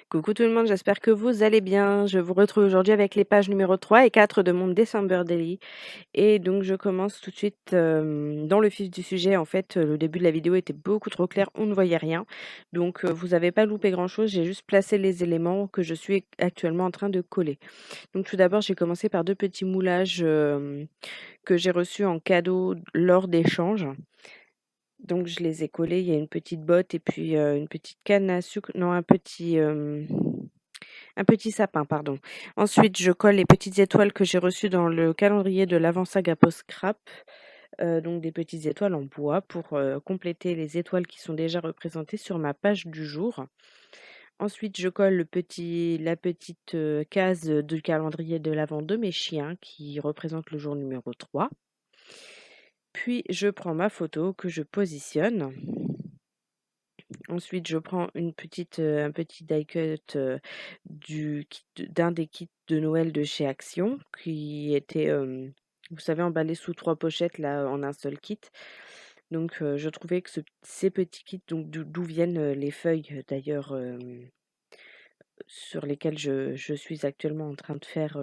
Coucou tout le monde, j'espère que vous allez bien. Je vous retrouve aujourd'hui avec les pages numéro 3 et 4 de mon December Daily. Et donc je commence tout de suite dans le vif du sujet. En fait, le début de la vidéo était beaucoup trop clair, on ne voyait rien. Donc vous n'avez pas loupé grand-chose, j'ai juste placé les éléments que je suis actuellement en train de coller. Donc tout d'abord, j'ai commencé par deux petits moulages que j'ai reçus en cadeau lors d'échanges. Donc je les ai collés, il y a une petite botte et puis une petite canne à sucre, non un petit sapin, pardon. Ensuite, je colle les petites étoiles que j'ai reçues dans le calendrier de l'Avent Saga Post Scrap, donc des petites étoiles en bois pour, compléter les étoiles qui sont déjà représentées sur ma page du jour. Ensuite, je colle la petite, case, du calendrier de l'Avent de mes chiens qui représente le jour numéro 3. Puis je prends ma photo que je positionne. Ensuite, je prends un petit die cut, d'un des kits de Noël de chez Action qui était, vous savez, emballé sous 3 pochettes là, en un seul kit. Donc je trouvais que ces petits kits, donc d'où viennent, les feuilles, d'ailleurs, sur lesquelles je suis actuellement en train de faire,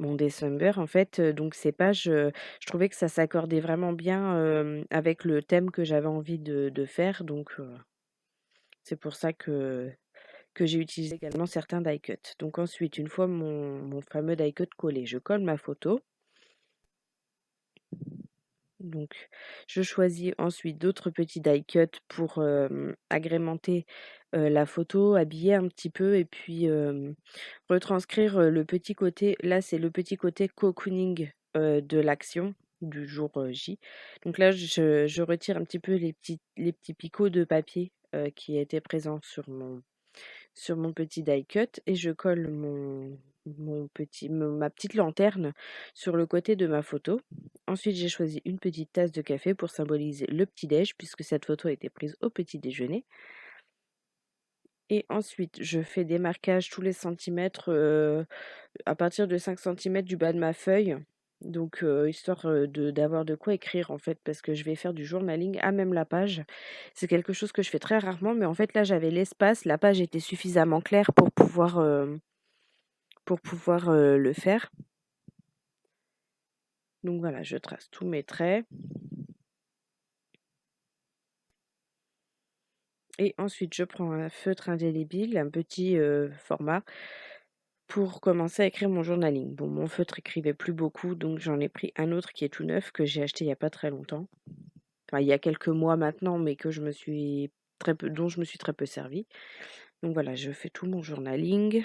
mon December en fait, donc ces pages, je trouvais que ça s'accordait vraiment bien, avec le thème que j'avais envie de faire, donc c'est pour ça que j'ai utilisé également certains die cuts. Donc ensuite, une fois mon fameux die cut collé, je colle ma photo. Donc je choisis ensuite d'autres petits die cuts pour, agrémenter, la photo, habiller un petit peu et puis, retranscrire, le petit côté là, c'est le petit côté cocooning, de l'action du jour, J. Donc là, je retire un petit peu les petits picots de papier, qui étaient présents sur mon petit die cut et je colle ma petite lanterne sur le côté de ma photo. Ensuite, j'ai choisi une petite tasse de café pour symboliser le petit-déj puisque cette photo a été prise au petit déjeuner. Et ensuite, je fais des marquages tous les centimètres, à partir de 5 centimètres du bas de ma feuille. Donc, histoire, d'avoir de quoi écrire en fait, parce que je vais faire du journaling à même la page. C'est quelque chose que je fais très rarement, mais en fait là j'avais l'espace, la page était suffisamment claire pour pouvoir, le faire. Donc voilà, je trace tous mes traits et ensuite je prends un feutre indélébile, un petit, format pour commencer à écrire mon journaling. Bon, mon feutre écrivait plus beaucoup, donc j'en ai pris un autre qui est tout neuf, que j'ai acheté il y a pas très longtemps. Enfin, il y a quelques mois maintenant, mais dont je me suis très peu servie. Donc voilà, je fais tout mon journaling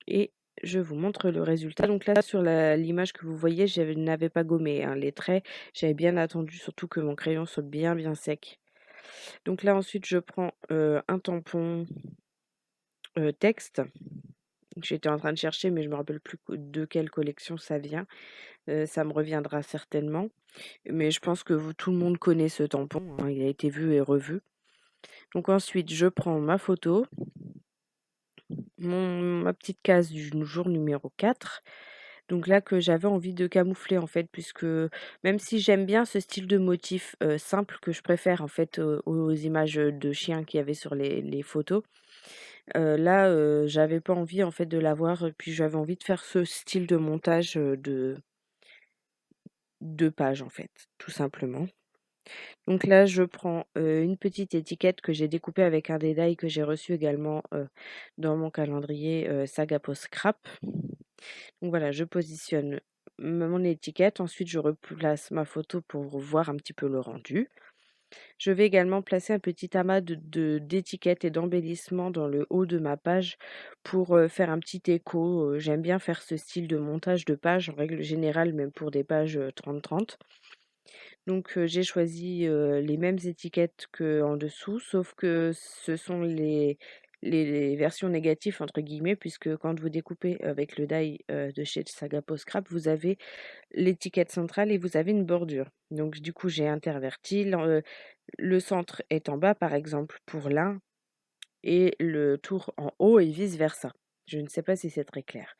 et je vous montre le résultat. Donc là, sur l'image que vous voyez, je n'avais pas gommé, hein, les traits. J'avais bien attendu, surtout que mon crayon soit bien, bien sec. Donc là, ensuite, je prends un tampon texte. J'étais en train de chercher, mais je me rappelle plus de quelle collection ça vient. Ça me reviendra certainement. Mais je pense que tout le monde connaît ce tampon, hein, il a été vu et revu. Donc ensuite, je prends ma photo, ma petite case du jour numéro 4. Donc là, que j'avais envie de camoufler en fait, puisque même si j'aime bien ce style de motif simple que je préfère en fait aux images de chiens qu'il y avait sur les photos, là, j'avais pas envie en fait de l'avoir, puis j'avais envie de faire ce style de montage de pages en fait, tout simplement. Donc là, je prends, une petite étiquette que j'ai découpée avec un détail que j'ai reçu également, dans mon calendrier, Saga Post Scrap. Donc voilà, je positionne mon étiquette, ensuite je replace ma photo pour voir un petit peu le rendu. Je vais également placer un petit amas d'étiquettes et d'embellissements dans le haut de ma page pour, faire un petit écho, j'aime bien faire ce style de montage de page en règle générale, même pour des pages, 30-30. Donc j'ai choisi, les mêmes étiquettes qu'en dessous, sauf que ce sont les versions «négatives» entre guillemets, puisque quand vous découpez avec le die, de chez Saga Post Scrap, vous avez l'étiquette centrale et vous avez une bordure. Donc du coup, j'ai interverti, le centre est en bas par exemple pour l'un et le tour en haut et vice versa. Je ne sais pas si c'est très clair.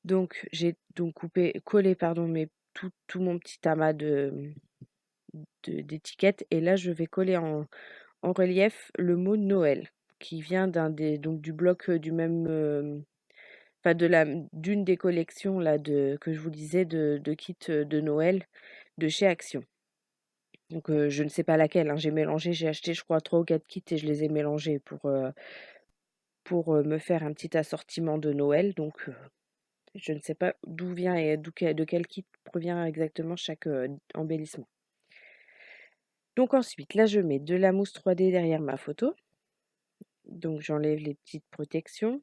Donc j'ai donc collé pardon tout mon petit amas d'étiquettes et là je vais coller en relief le mot Noël qui vient du bloc du même, enfin d'une des collections là que je vous disais de kits de Noël de chez Action. Donc je ne sais pas laquelle, hein, j'ai acheté je crois 3 ou 4 kits et je les ai mélangés pour me faire un petit assortiment de Noël. Donc je ne sais pas d'où vient et de quel kit provient exactement chaque embellissement. Donc ensuite, là, je mets de la mousse 3D derrière ma photo. Donc j'enlève les petites protections.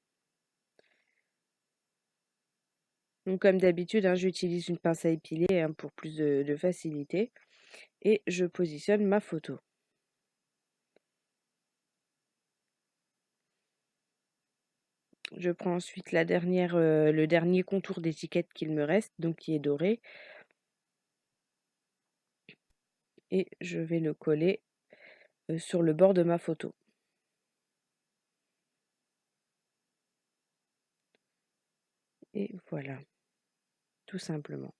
Donc comme d'habitude, hein, j'utilise une pince à épiler hein, pour plus de facilité. Et je positionne ma photo. Je prends ensuite le dernier contour d'étiquette qu'il me reste, donc qui est doré. Et je vais le coller sur le bord de ma photo. Et voilà, tout simplement.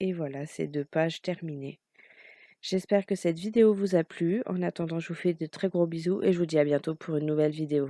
Et voilà, ces 2 pages terminées. J'espère que cette vidéo vous a plu. En attendant, je vous fais de très gros bisous et je vous dis à bientôt pour une nouvelle vidéo.